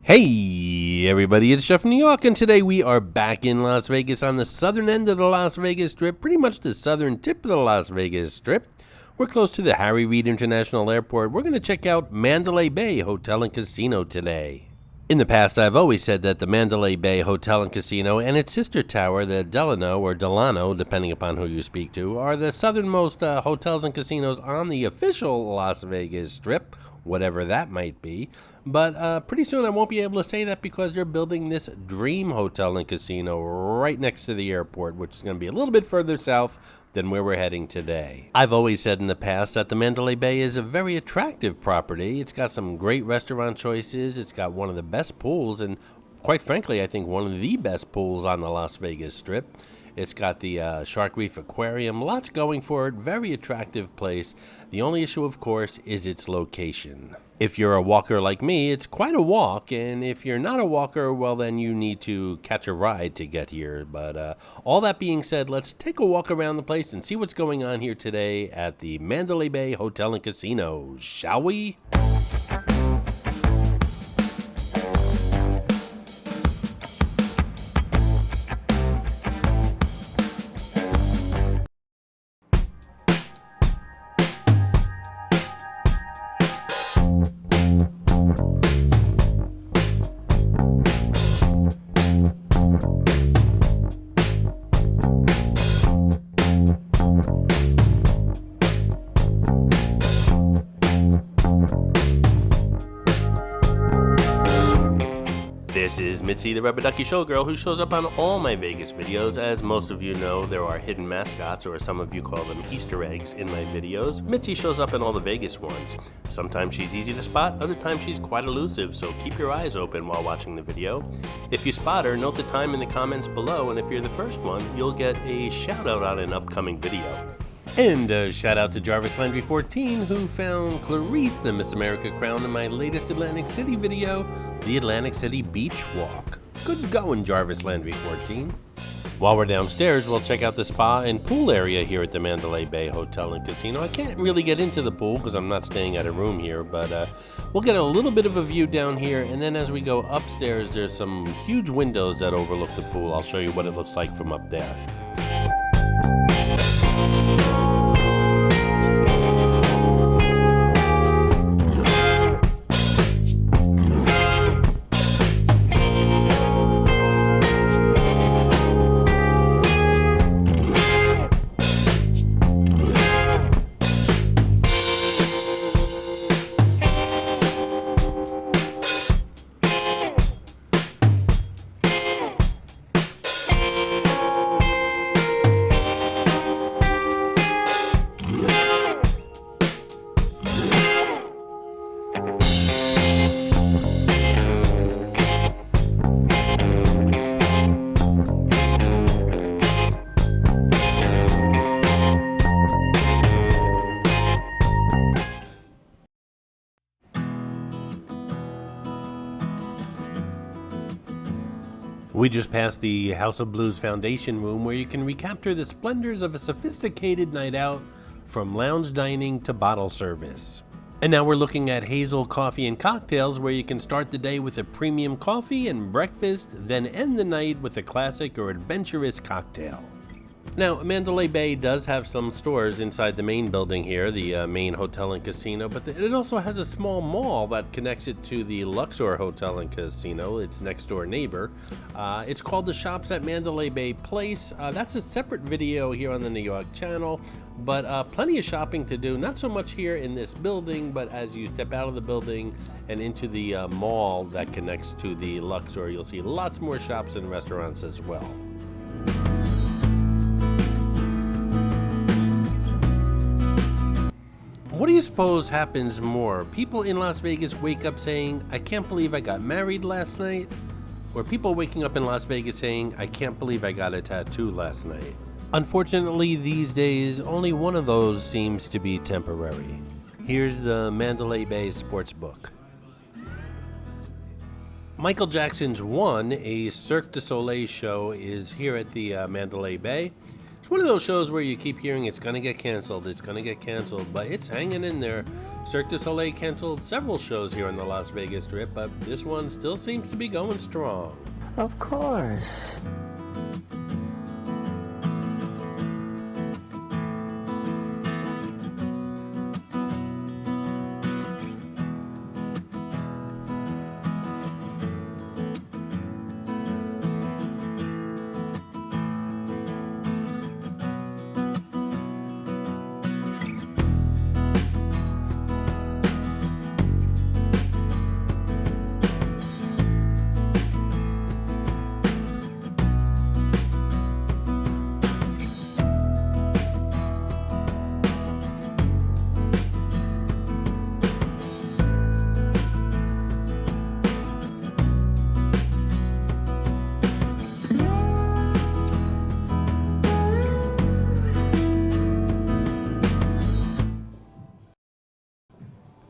Hey everybody, it's Jeff from New York, and today we are back in Las Vegas on the southern end of the Las Vegas Strip, pretty much the southern tip of the Las Vegas Strip. We're close to the Harry Reid International Airport. We're going to check out Mandalay Bay Hotel and Casino today. In the past, I've always said that the Mandalay Bay Hotel and Casino and its sister tower, the Delano or Delano, depending upon who you speak to, are the southernmost hotels and casinos on the official Las Vegas Strip, whatever that might be. But pretty soon I won't be able to say that because they're building this dream hotel and casino right next to the airport, which is going to be a little bit further south than where we're heading today. I've always said in the past that the Mandalay Bay is a very attractive property. It's got some great restaurant choices. It's got one of the best pools, and quite frankly, I think one of the best pools on the Las Vegas Strip. It's got the Shark Reef Aquarium, lots going for it, very attractive place. The only issue, of course, is its location. If you're a walker like me, it's quite a walk, and if you're not a walker, well, then you need to catch a ride to get here. But all that being said, let's take a walk around the place and see what's going on here today at the Mandalay Bay Hotel and Casino, shall we? This is Mitzi, the Rubber Ducky Showgirl, who shows up on all my Vegas videos. As most of you know, there are hidden mascots, or some of you call them Easter eggs, in my videos. Mitzi shows up in all the Vegas ones. Sometimes she's easy to spot, other times she's quite elusive, so keep your eyes open while watching the video. If you spot her, note the time in the comments below, and if you're the first one, you'll get a shout out on an upcoming video. And a shout out to Jarvis Landry 14, who found Clarice the Miss America crown in my latest Atlantic City video, the Atlantic City Beach Walk. Good going, Jarvis Landry 14. While we're downstairs, we'll check out the spa and pool area here at the Mandalay Bay Hotel and Casino. I can't really get into the pool because I'm not staying at a room here, but we'll get a little bit of a view down here, and then as we go upstairs, there's some huge windows that overlook the pool. I'll show you what it looks like from up there. We just passed the House of Blues Foundation room, where you can recapture the splendors of a sophisticated night out, from lounge dining to bottle service. And now we're looking at Hazel Coffee and Cocktails, where you can start the day with a premium coffee and breakfast, then end the night with a classic or adventurous cocktail. Now, Mandalay Bay does have some stores inside the main building here, the main hotel and casino, but it also has a small mall that connects it to the Luxor Hotel and Casino, its next door neighbor. It's called the Shops at Mandalay Bay Place. That's a separate video here on the New York channel, but plenty of shopping to do, not so much here in this building, but as you step out of the building and into the mall that connects to the Luxor, you'll see lots more shops and restaurants as well. What do you suppose happens more? People in Las Vegas wake up saying, "I can't believe I got married last night," or people waking up in Las Vegas saying, "I can't believe I got a tattoo last night"? Unfortunately, these days, only one of those seems to be temporary. Here's the Mandalay Bay Sportsbook. Michael Jackson's One, a Cirque du Soleil show, is here at the Mandalay Bay. It's one of those shows where you keep hearing it's gonna get canceled, but it's hanging in there. Cirque du Soleil canceled several shows here on the Las Vegas Strip, but this one still seems to be going strong. Of course.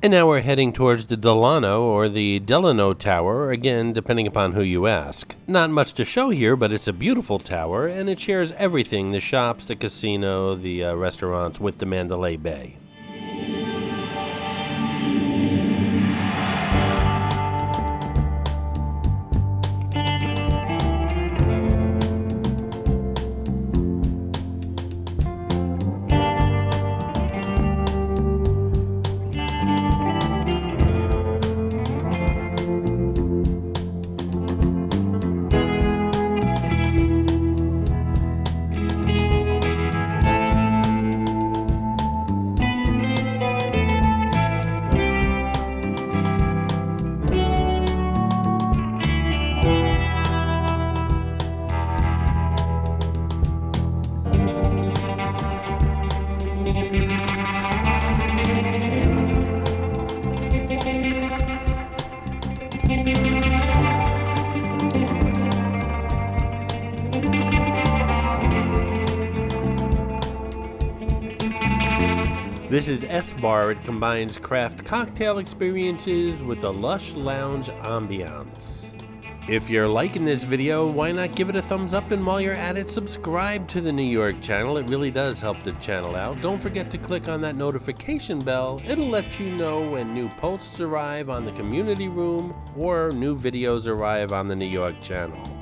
And now we're heading towards the Delano or the Delano Tower, again, depending upon who you ask. Not much to show here, but it's a beautiful tower, and it shares everything, the shops, the casino, the restaurants, with the Mandalay Bay. This is S-Bar. It combines craft cocktail experiences with a lush lounge ambiance. If you're liking this video, why not give it a thumbs up, and while you're at it, subscribe to the New York channel. It really does help the channel out. Don't forget to click on that notification bell. It'll let you know when new posts arrive on the community room or new videos arrive on the New York channel.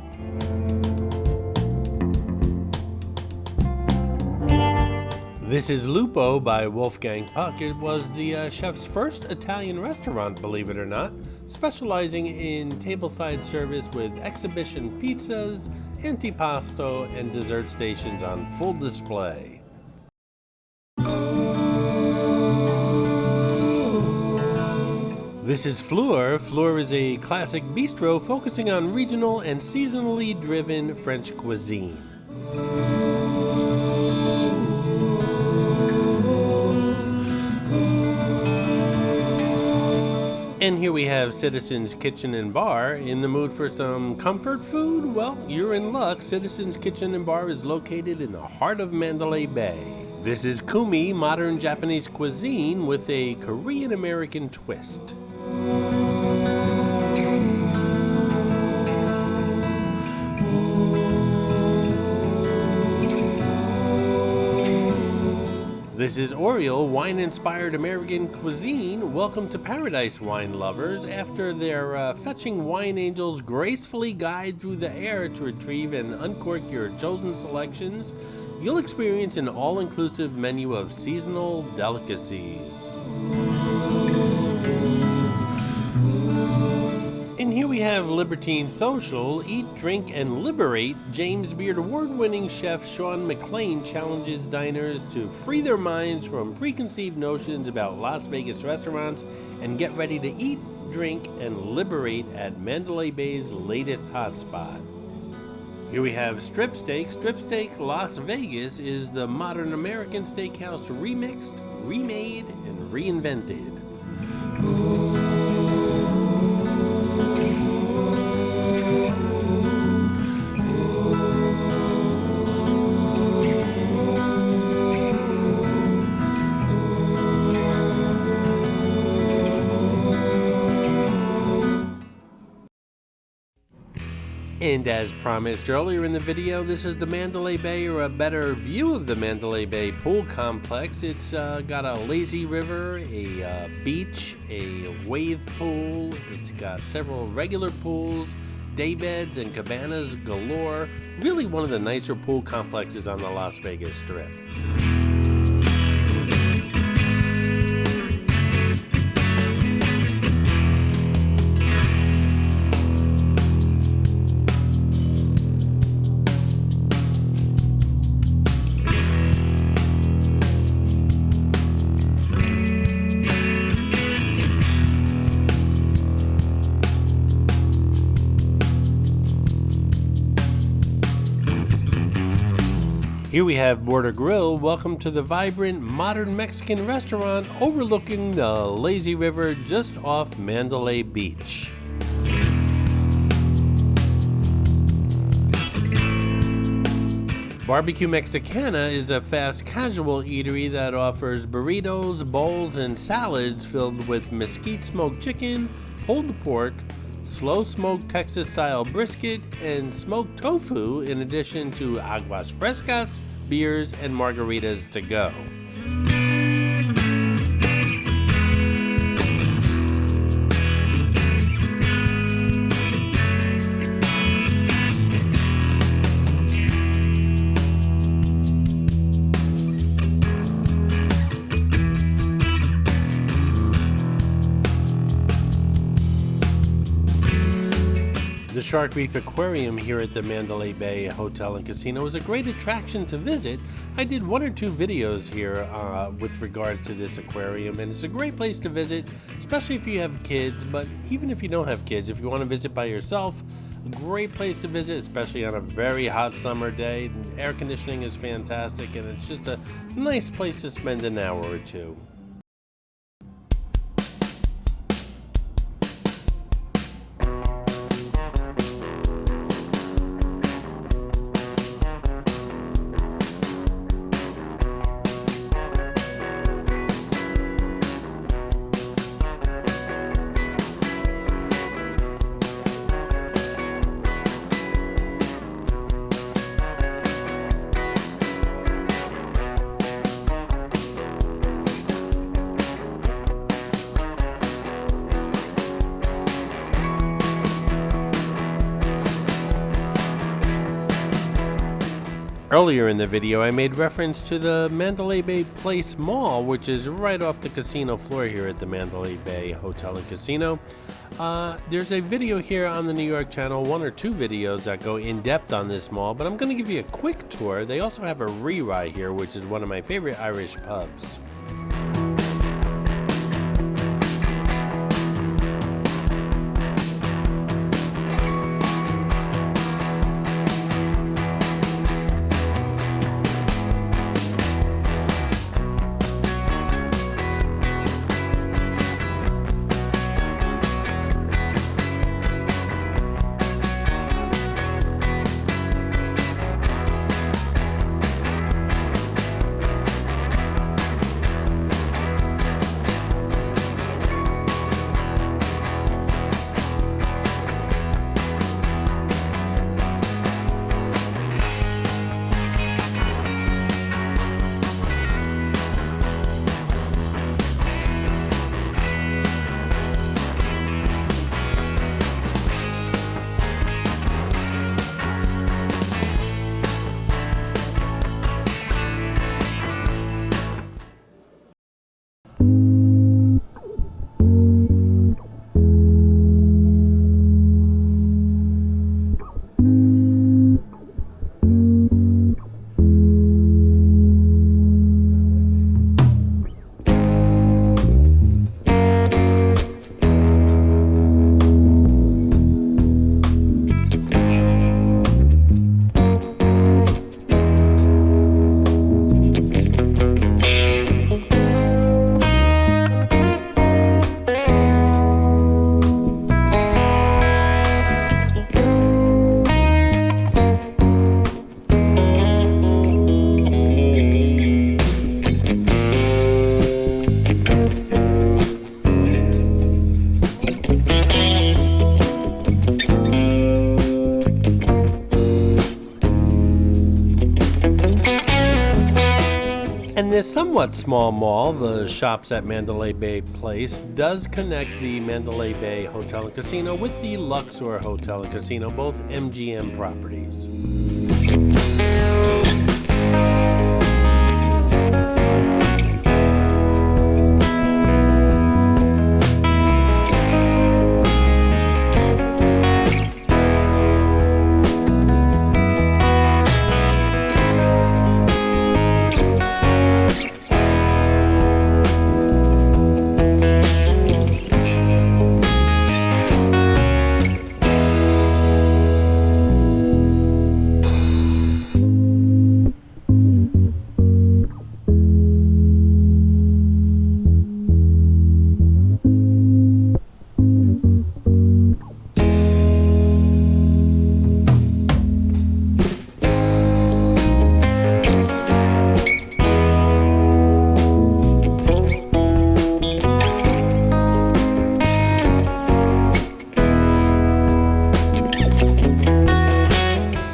This is Lupo by Wolfgang Puck. It was the chef's first Italian restaurant, believe it or not, specializing in tableside service with exhibition pizzas, antipasto, and dessert stations on full display. This is Fleur. Fleur is a classic bistro focusing on regional and seasonally driven French cuisine. And here we have Citizens Kitchen and Bar. In the mood for some comfort food? Well, you're in luck. Citizens Kitchen and Bar is located in the heart of Mandalay Bay. This is Kumi, modern Japanese cuisine with a Korean-American twist. This is Oriole, wine-inspired American cuisine. Welcome to paradise, wine lovers. After their fetching wine angels gracefully guide through the air to retrieve and uncork your chosen selections, you'll experience an all-inclusive menu of seasonal delicacies. And here we have Libertine Social, Eat, Drink, and Liberate. James Beard award-winning chef Sean McLean challenges diners to free their minds from preconceived notions about Las Vegas restaurants and get ready to eat, drink, and liberate at Mandalay Bay's latest hotspot. Here we have Strip Steak. Strip Steak Las Vegas is the modern American steakhouse remixed, remade, and reinvented. And as promised earlier in the video, this is the Mandalay Bay, or a better view of the Mandalay Bay pool complex. It's got a lazy river, a beach, a wave pool. It's got several regular pools, day beds, and cabanas galore. Really one of the nicer pool complexes on the Las Vegas Strip. Here we have Border Grill. Welcome to the vibrant, modern Mexican restaurant overlooking the lazy river just off Mandalay Beach. Barbecue Mexicana is a fast casual eatery that offers burritos, bowls, and salads filled with mesquite smoked chicken, pulled pork, slow smoked Texas style brisket, and smoked tofu, in addition to aguas frescas, beers, and margaritas to go. The Shark Reef Aquarium here at the Mandalay Bay Hotel and Casino is a great attraction to visit. I did 1 or 2 videos here with regards to this aquarium, and it's a great place to visit, especially if you have kids. But even if you don't have kids, if you want to visit by yourself, a great place to visit, especially on a very hot summer day. The air conditioning is fantastic, and it's just a nice place to spend an hour or two. Earlier in the video, I made reference to the Mandalay Bay Place Mall, which is right off the casino floor here at the Mandalay Bay Hotel and Casino. There's a video here on the New York channel, 1 or 2 videos that go in depth on this mall, but I'm going to give you a quick tour. They also have a re-rye here, which is one of my favorite Irish pubs. a somewhat small mall, the Shops at Mandalay Bay Place does connect the Mandalay Bay Hotel and Casino with the Luxor Hotel and Casino, both MGM properties.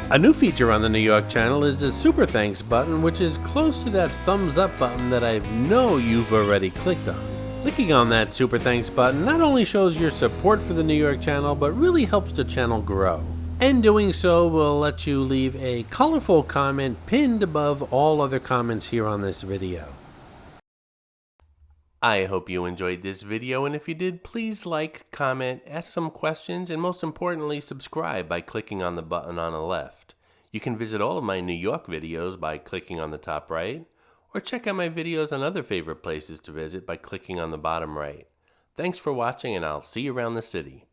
A new feature on the New York channel is the Super Thanks button, which is close to that thumbs up button that I know you've already clicked on. Clicking on that Super Thanks button not only shows your support for the New York channel, but really helps the channel grow. And doing so will let you leave a colorful comment pinned above all other comments here on this video. I hope you enjoyed this video, and if you did, please like, comment, ask some questions, and most importantly, subscribe by clicking on the button on the left. You can visit all of my New York videos by clicking on the top right, or check out my videos on other favorite places to visit by clicking on the bottom right. Thanks for watching, and I'll see you around the city.